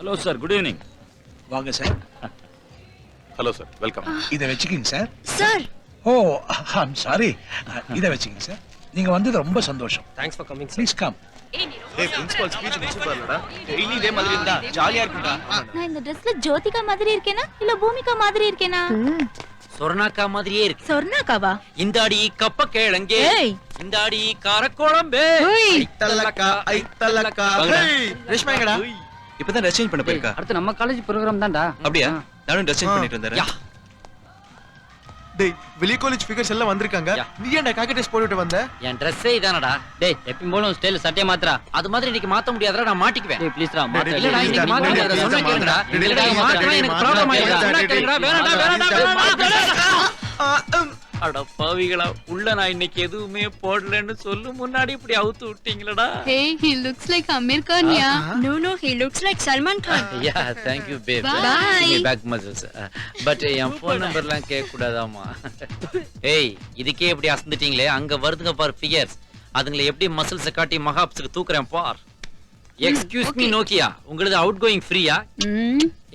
Hello sir, good evening. வாங்க சார். Hello sir, welcome. இத வெச்சுக்கிங்க சார். Sir oh, I'm sorry. இத வெச்சுக்கிங்க சார். நீங்க வந்தது ரொம்ப சந்தோஷம். Thanks for coming. Please come. டேய் பிரின்சிபல் ஸ்பீச் முடிச்சு பாருடா. டெய்லி இதே மாதிரி இருந்தா ஜாலியா இருக்கும்டா. நான் இந்த Dressல ஜோதிகா மாதிரி இருக்கேனா இல்ல பூமிகா மாதிரி இருக்கேனா? சொர்ணாக்கா மாதிரியே இருக்கு. சொர்ணாக்காவா? இந்தாடி கப்ப கேளங்கே, ஏய் இந்தாடி காரக்கோளம்பே. ஐத்தல்லக்கா ஐத்தல்லக்கா. ரேஷ்மா எங்கடா? இப்பதான் ட்ரெஸ் சேஞ்ச் பண்ண போயிருக்கா. அடுத்து நம்ம காலேஜ் ப்ரோகிராம் தான்டா. அப்படியா? நானும் ட்ரெஸ் சேஞ்ச் பண்ணிட்டு வந்தேன். யா. டேய் வெளிய காலேஜ் ஃபிகர்ஸ் எல்லாம் வந்திருக்காங்க. யா. நீ ஏன்டா காக்கி ட்ரெஸ் போட்டுட்டு வந்த? என் ட்ரெஸ்ஸே இதானடா. டேய் எப்பவும் போல ஸ்டைல் சட்டைய மாத்துறா. அது மாதிரி இன்னைக்கு மாத்த முடியாதடா, நான் மாட்டிக்குவேன். டேய் ப்ளீஸ்டா மாத்து. இல்லடா, இன்னைக்கு மாத்த முடியாதுடா, சொன்னா கேளுடா. இல்லடா, மாத்துனா எனக்கு ப்ராப்ளம் ஆயிடுச்சு. சொன்னா கேளுடா. வேணாம்டா. அட பாவிகளா, உள்ள நான் இன்னைக்கு எதுவுமே போடலன்னு சொல்லு முன்னாடி இப்படி அவுத்து விட்டீங்களடா. Hey, he looks like Amir Khan, yeah. No, he looks like Salman Khan. Yeah, thank you babe. Bye. See me back muscles. But N phone numberலாம் கேட்க கூடாதாமா. ஏய், இதுக்கே இப்படி அசந்துட்டீங்களே, அங்க வருதுங்க பார் ஃபிகர்ஸ். அதுங்களை எப்படி மசில்ஸ் காட்டி மகாப்ஸ்க்கு தூக்குறேன் பார். எக்ஸ்கியூஸ் மீ நோக்கியா, உங்களுக்கு அவுட் கோயிங் ஃப்ரீயா?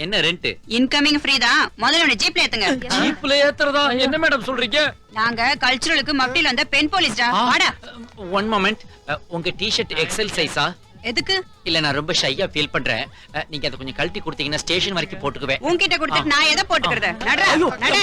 என்ன ரெண்ட்? இன்கமிங் ஃப்ரீ தான். முதல்ல உன்னை ஜீப்ல ஏத்துங்க. ஜீப்ல ஏத்துறதா? என்ன மேடம் சொல்றீங்க? நாங்க கல்ச்சுரலுக்கு மப்டில வந்த பெண் போலீஸ்டா. வாடா. One moment. உங்க டி-ஷர்ட் எக்ஸல் சைஸா? எதுக்கு? இல்ல நான் ரொம்ப ஷையா ஃபீல் பண்றேன். நீங்க அதை கொஞ்சம் கழட்டி கொடுத்தீங்கன்னா ஸ்டேஷன் வரைக்கும் போட்டுக்குவேன். உன்கிட்ட கொடுத்துட்டு நான் எதை போட்டுக்கிறது? நடடா. நட.